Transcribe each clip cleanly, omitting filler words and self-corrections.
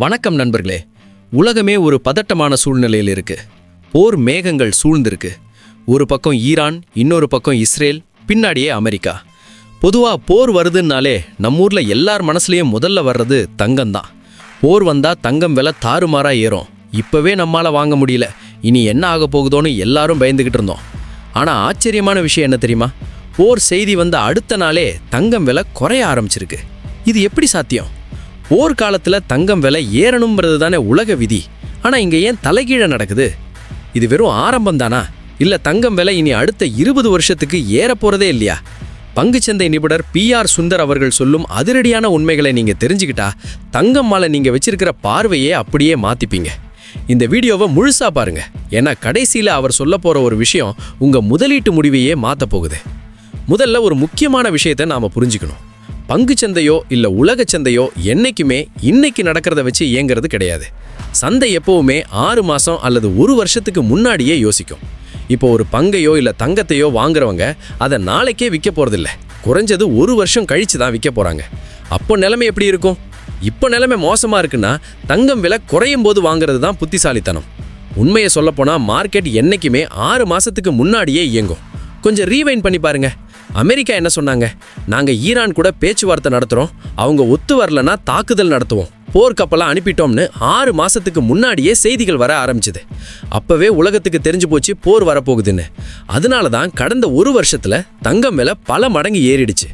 வணக்கம் நண்பர்களே. உலகமே ஒரு பதட்டமான சூழ்நிலையில் இருக்கு. போர் மேகங்கள் சூழ்ந்திருக்கு. ஒரு பக்கம் ஈரான், இன்னொரு பக்கம் இஸ்ரேல், பின்னாடியே அமெரிக்கா. பொதுவா போர் வருதுன்னாலே நம்மூர்ல எல்லார் மனசுலயும் முதல்ல வர்றது தங்கம்தான். போர் வந்தா தங்கம் விலை தாறுமாறா ஏறும். இப்பவே நம்மால வாங்க முடியல, இனி என்ன ஆக போகுதோன்னு எல்லாரும் பயந்துகிட்டு இருந்தோம். ஆனா ஆச்சரியமான விஷயம் என்ன தெரியுமா? போர் செய்தி வந்த அடுத்த நாளே தங்கம் விலை குறைய ஆரம்பிச்சிருக்கு. இது எப்படி சாத்தியம்? போர்க்காலத்தில் தங்கம் விலை ஏறணுங்கிறது தானே உலக விதி. ஆனால் இங்கே ஏன் தலைகீழ நடக்குது? இது வெறும் ஆரம்பம் தானா? இல்லை தங்கம் விலை இனி அடுத்த 20 வருஷத்துக்கு ஏறப்போறதே இல்லையா? பங்குச்சந்தை நிபுணர் PR சுந்தர் அவர்கள் சொல்லும் அதிரடியான உண்மைகளை நீங்கள் தெரிஞ்சுக்கிட்டா தங்கம் மேலே நீங்கள் வச்சிருக்கிற பார்வையே அப்படியே மாற்றிப்பீங்க. இந்த வீடியோவை முழுசாக பாருங்க. ஏன்னா கடைசியில் அவர் சொல்ல போகிற ஒரு விஷயம் உங்கள் முதலீட்டு முடிவையே மாற்ற போகுது. முதல்ல ஒரு முக்கியமான விஷயத்தை நாம் புரிஞ்சுக்கணும். பங்குச்சந்தையோ இல்லை உலகச்சந்தையோ என்னைக்குமே இன்னைக்கு நடக்கிறத வச்சு இயங்கிறது கிடையாது. சந்தை எப்பவுமே 6 மாதம் அல்லது 1 வருஷத்துக்கு முன்னாடியே யோசிக்கும். இப்போ ஒரு பங்கையோ இல்லை தங்கத்தையோ வாங்குறவங்க அதை நாளைக்கே விற்க போகிறதில்ல, குறைஞ்சது 1 வருஷம் கழிச்சு தான் விற்க போகிறாங்க. அப்போ நிலைமை எப்படி இருக்கும்? இப்போ நிலைமை மோசமாக இருக்குன்னா தங்கம் விலை குறையும் போது வாங்குறது தான் புத்திசாலித்தனம். உண்மையை சொல்லப்போனால் மார்க்கெட் என்னைக்குமே 6 மாதத்துக்கு முன்னாடியே இயங்கும். கொஞ்சம் ரீவைண்ட் பண்ணி பாருங்க. அமெரிக்கா என்ன சொன்னாங்க? நாங்கள் ஈரான் கூட பேச்சுவார்த்தை நடத்துகிறோம், அவங்க ஒத்து வரலன்னா தாக்குதல் நடத்துவோம், போர்க்கப்பெல்லாம் அனுப்பிட்டோம்னு 6 மாதத்துக்கு முன்னாடியே செய்திகள் வர ஆரம்பிச்சுது. அப்போவே உலகத்துக்கு தெரிஞ்சு போச்சு போர் வரப்போகுதுன்னு. அதனால தான் கடந்த 1 வருஷத்தில் தங்கம் விலை பல மடங்கு ஏறிடுச்சு.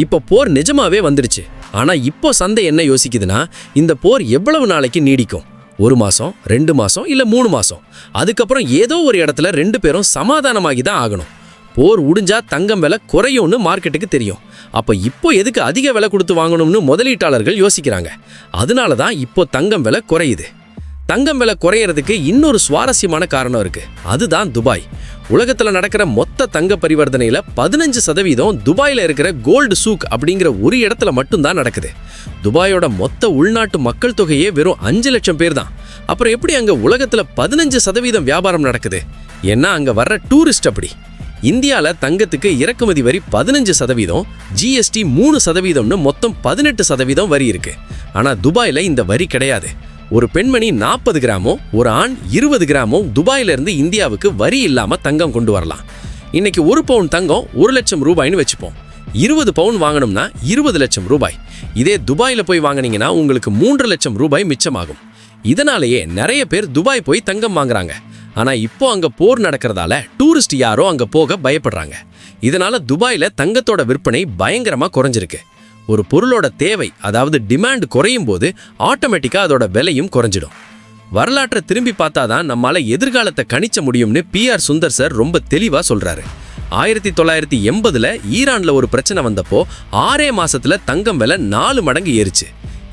இப்போ போர் நிஜமாவே வந்துடுச்சு. ஆனால் இப்போ சந்தை என்ன யோசிக்குதுன்னா, இந்த போர் எவ்வளவு நாளைக்கு நீடிக்கும்? 1 மாதம், 2 மாதம், இல்லை 3 மாதம். அதுக்கப்புறம் ஏதோ ஒரு இடத்துல 2 பேரும் சமாதானமாகி தான் ஆகணும். போர் உடிஞ்சா தங்கம் விலை குறையும்னு மார்க்கெட்டுக்கு தெரியும். அப்போ இப்போ எதுக்கு அதிக விலை கொடுத்து வாங்கணும்னு முதலீட்டாளர்கள் யோசிக்கிறாங்க. அதனால தான் இப்போ தங்கம் விலை குறையுது. தங்கம் விலை குறையிறதுக்கு இன்னொரு சுவாரஸ்யமான காரணம் இருக்கு. அதுதான் துபாய். உலகத்தில் நடக்கிற மொத்த தங்க பரிவர்த்தனையில் 15% துபாயில் இருக்கிற கோல்டு சூக் அப்படிங்கிற ஒரு இடத்துல மட்டும்தான் நடக்குது. துபாயோட மொத்த உள்நாட்டு மக்கள் தொகையே வெறும் 5 லட்சம் பேர் தான். அப்புறம் எப்படி அங்கே உலகத்தில் 15% வியாபாரம் நடக்குது? ஏன்னா அங்கே வர்ற டூரிஸ்ட் அப்படி. இந்தியாவில் தங்கத்துக்கு இறக்குமதி வரி 15%, GST 3%ன்னு மொத்தம் 18% வரி இருக்கு. ஆனால் துபாயில் இந்த வரி கிடையாது. ஒரு பெண்மணி 40 கிராமோ ஒரு ஆண் 20 கிராமோ துபாயிலிருந்து இந்தியாவுக்கு வரி இல்லாமல் தங்கம் கொண்டு வரலாம். இன்னைக்கு 1 பவுன் தங்கம் 1 லட்சம் ரூபாய்னு வச்சுப்போம். 20 பவுன் வாங்கணும்னா 20 லட்சம் ரூபாய். இதே துபாயில் போய் வாங்கினீங்கன்னா உங்களுக்கு 3 லட்சம் ரூபாய் மிச்சமாகும். இதனாலேயே நிறைய பேர் துபாய் போய் தங்கம் வாங்குறாங்க. ஆனால் இப்போ அங்கே போர் நடக்கிறதால டூரிஸ்ட் யாரோ அங்கே போக பயப்படுறாங்க. இதனால துபாயில் தங்கத்தோட விற்பனை பயங்கரமாக குறைஞ்சிருக்கு. ஒரு பொருளோட தேவை, அதாவது டிமாண்ட் குறையும் போது ஆட்டோமேட்டிக்காக அதோட விலையும் குறைஞ்சிடும். வரலாற்றை திரும்பி பார்த்தா தான் நம்மளால எதிர்காலத்தை கணிச்ச முடியும்னு PR சுந்தர் சார் ரொம்ப தெளிவாக சொல்கிறாரு. 1980ல் ஈரானில் ஒரு பிரச்சனை வந்தப்போ 6 மாசத்துல தங்கம் விலை 4 மடங்கு ஏறிச்சு.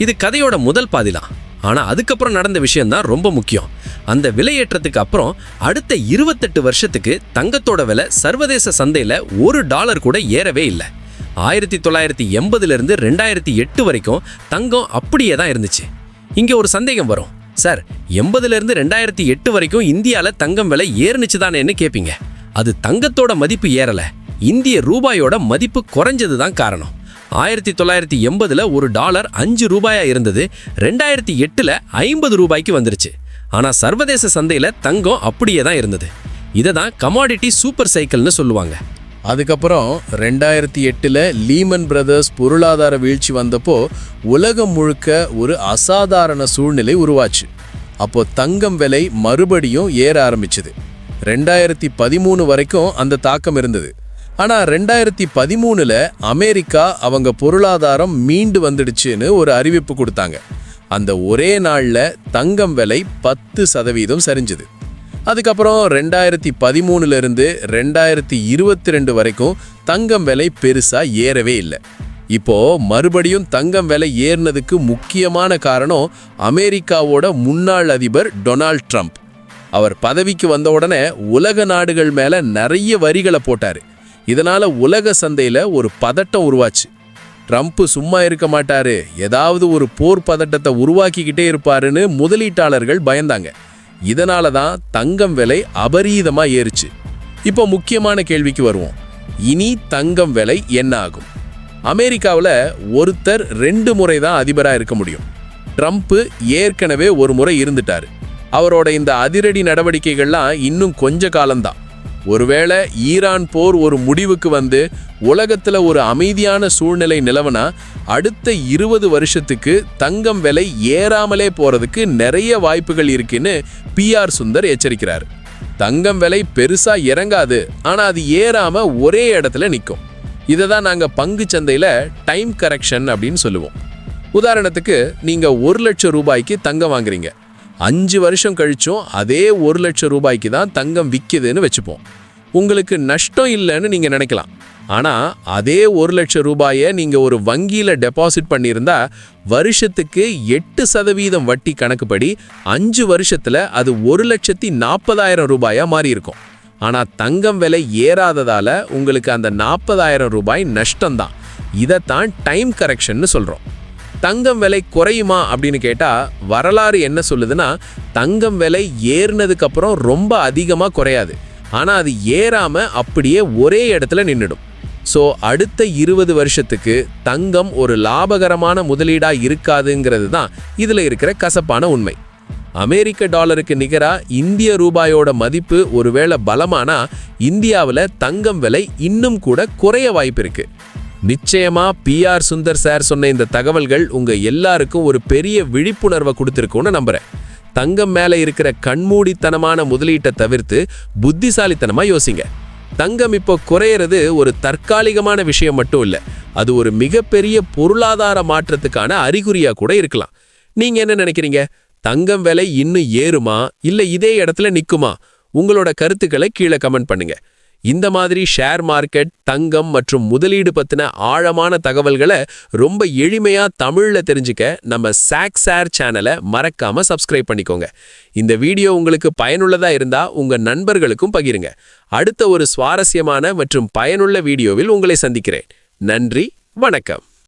இது கதையோட முதல் பாதி தான். ஆனால் அதுக்கப்புறம் நடந்த விஷயம்தான் ரொம்ப முக்கியம். அந்த விலையேற்றத்துக்கு அப்புறம் அடுத்த 28 வருஷத்துக்கு தங்கத்தோட விலை சர்வதேச சந்தையில் $1 கூட ஏறவே இல்லை. 1980லிருந்து 2008 வரைக்கும் தங்கம் அப்படியே தான் இருந்துச்சு. இங்கே ஒரு சந்தேகம் வரும். சார், 80லிருந்து 2008 வரைக்கும் இந்தியாவில் தங்கம் விலை ஏறுனுச்சு தானேன்னு கேட்பீங்க. அது தங்கத்தோட மதிப்பு ஏறலை, இந்திய ரூபாயோட மதிப்பு குறைஞ்சது தான் காரணம். 1980ல் $1 5 ரூபாயா இருந்தது, 2008ல் 50 ரூபாய்க்கு வந்துருச்சு. ஆனால் சர்வதேச சந்தையில் தங்கம் அப்படியே தான் இருந்தது. இதை தான் கமாடிட்டி சூப்பர் சைக்கிள்னு சொல்லுவாங்க. அதுக்கப்புறம் 2008ல் லீமன் பிரதர்ஸ் பொருளாதார வீழ்ச்சி வந்தப்போ உலகம் முழுக்க ஒரு அசாதாரண சூழ்நிலை உருவாச்சு. அப்போ தங்கம் விலை மறுபடியும் ஏற ஆரம்பிச்சுது. 2013 வரைக்கும் அந்த தாக்கம் இருந்தது. ஆனால் 2013ல் அமெரிக்கா அவங்க பொருளாதாரம் மீண்டு வந்துடுச்சுன்னு ஒரு அறிவிப்பு கொடுத்தாங்க. அந்த ஒரே நாளில் தங்கம் விலை 10% சரிஞ்சுது. அதுக்கப்புறம் 2013லிருந்து 2022 வரைக்கும் தங்கம் விலை பெருசாக ஏறவே இல்லை. இப்போ மறுபடியும் தங்கம் விலை ஏறினதுக்கு முக்கியமான காரணம் அமெரிக்காவோட முன்னாள் அதிபர் டொனால்ட் ட்ரம்ப். அவர் பதவிக்கு வந்த உடனே உலக நாடுகள் மேலே நிறைய வரிகளை போட்டார். இதனால உலக சந்தையில் ஒரு பதட்டம் உருவாச்சு. ட்ரம்ப் சும்மா இருக்க மாட்டாரு, ஏதாவது ஒரு போர் பதட்டத்தை உருவாக்கிக்கிட்டே இருப்பாருன்னு முதலீட்டாளர்கள் பயந்தாங்க. இதனால தான் தங்கம் விலை அபரீதமாக ஏறுச்சு. இப்போ முக்கியமான கேள்விக்கு வருவோம். இனி தங்கம் விலை என்ன ஆகும்? அமெரிக்காவில் ஒருத்தர் 2 முறை தான் அதிபராக இருக்க முடியும். ட்ரம்ப் ஏற்கனவே ஒரு முறை இருந்துட்டாரு. அவரோட இந்த அதிரடி நடவடிக்கைகள்லாம் இன்னும் கொஞ்ச காலம்தான். ஒருவேளை ஈரான் போர் ஒரு முடிவுக்கு வந்து உலகத்துல ஒரு அமைதியான சூழ்நிலை நிலவனா அடுத்த 20 வருஷத்துக்கு தங்கம் விலை ஏறாமலே போறதுக்கு நிறைய வாய்ப்புகள் இருக்குன்னு பிஆர் சுந்தர் எச்சரிக்கிறார். தங்கம் விலை பெருசா இறங்காது, ஆனா அது ஏறாம ஒரே இடத்துல நிற்கும். இதை தான் நாங்க பங்கு சந்தையில டைம் கரெக்ஷன் அப்படின்னு சொல்லுவோம். உதாரணத்துக்கு நீங்க 1 லட்சம் ரூபாய்க்கு தங்கம் வாங்குறீங்க. 5 வருஷம் கழிச்சும் அதே 1 லட்சம் ரூபாய்க்கு தான் தங்கம் விற்கிதுன்னு வச்சுப்போம். உங்களுக்கு நஷ்டம் இல்லைன்னு நீங்க நினைக்கலாம். ஆனா அதே 1 லட்சம் ரூபாயை நீங்க ஒரு வங்கியில டெபாசிட் பண்ணியிருந்தா வருஷத்துக்கு 8% வட்டி கணக்குப்படி 5 வருஷத்துல அது 1,40,000 ரூபாயா மாறி இருக்கும். ஆனா தங்கம் விலை ஏறாததால உங்களுக்கு அந்த 40,000 ரூபாய் நஷ்டம்தான். இதைத்தான் டைம் கரெக்ஷன்னு சொல்றோம். தங்கம் விலை குறையுமா அப்படின்னு கேட்டா வரலாறு என்ன சொல்லுதுன்னா, தங்கம் விலை ஏறினதுக்கு அப்புறம் ரொம்ப அதிகமா குறையாது. ஆனா அது ஏறாம அப்படியே ஒரே இடத்துல நின்னுடும். ஸோ அடுத்த 20 வருஷத்துக்கு தங்கம் ஒரு லாபகரமான முதலீடா இருக்காதுங்கிறது தான் இதுல இருக்கிற கசப்பான உண்மை. அமெரிக்க டாலருக்கு நிகரா இந்திய ரூபாயோட மதிப்பு ஒருவேளை பலமானா இந்தியாவில் தங்கம் விலை இன்னும் கூட குறைய வாய்ப்பு இருக்கு. நிச்சயமா பிஆர் சுந்தர் சார் சொன்ன இந்த தகவல்கள் உங்க எல்லாருக்கும் ஒரு பெரிய விழிப்புணர்வை கொடுத்துருக்கும்னு நம்புறேன். தங்கம் மேல இருக்கிற கண்மூடித்தனமான முதலீட்டை தவிர்த்து புத்திசாலித்தனமா யோசிங்க. தங்கம் இப்போ குறையிறது ஒரு தற்காலிகமான விஷயம் மட்டும் இல்ல, அது ஒரு மிகப்பெரிய பொருளாதார மாற்றத்துக்கான அறிகுறியா கூட இருக்கலாம். நீங்க என்ன நினைக்கிறீங்க? தங்கம் விலை இன்னும் ஏறுமா இல்ல இதே இடத்துல நிக்குமா? உங்களோட கருத்துக்களை கீழே கமெண்ட் பண்ணுங்க. இந்த மாதிரி ஷேர் மார்க்கெட், தங்கம் மற்றும் முதலீடு பத்தின ஆழமான தகவல்களை ரொம்ப எளிமையா தமிழ்ல தெரிஞ்சுக்க நம்ம சாக்ஸார் சேனலை மறக்காம சப்ஸ்கிரைப் பண்ணிக்கோங்க. இந்த வீடியோ உங்களுக்கு பயனுள்ளதா இருந்தா உங்க நண்பர்களுக்கும் பகிருங்க. அடுத்த ஒரு சுவாரஸ்யமான மற்றும் பயனுள்ள வீடியோவில் உங்களை சந்திக்கிறேன். நன்றி, வணக்கம்.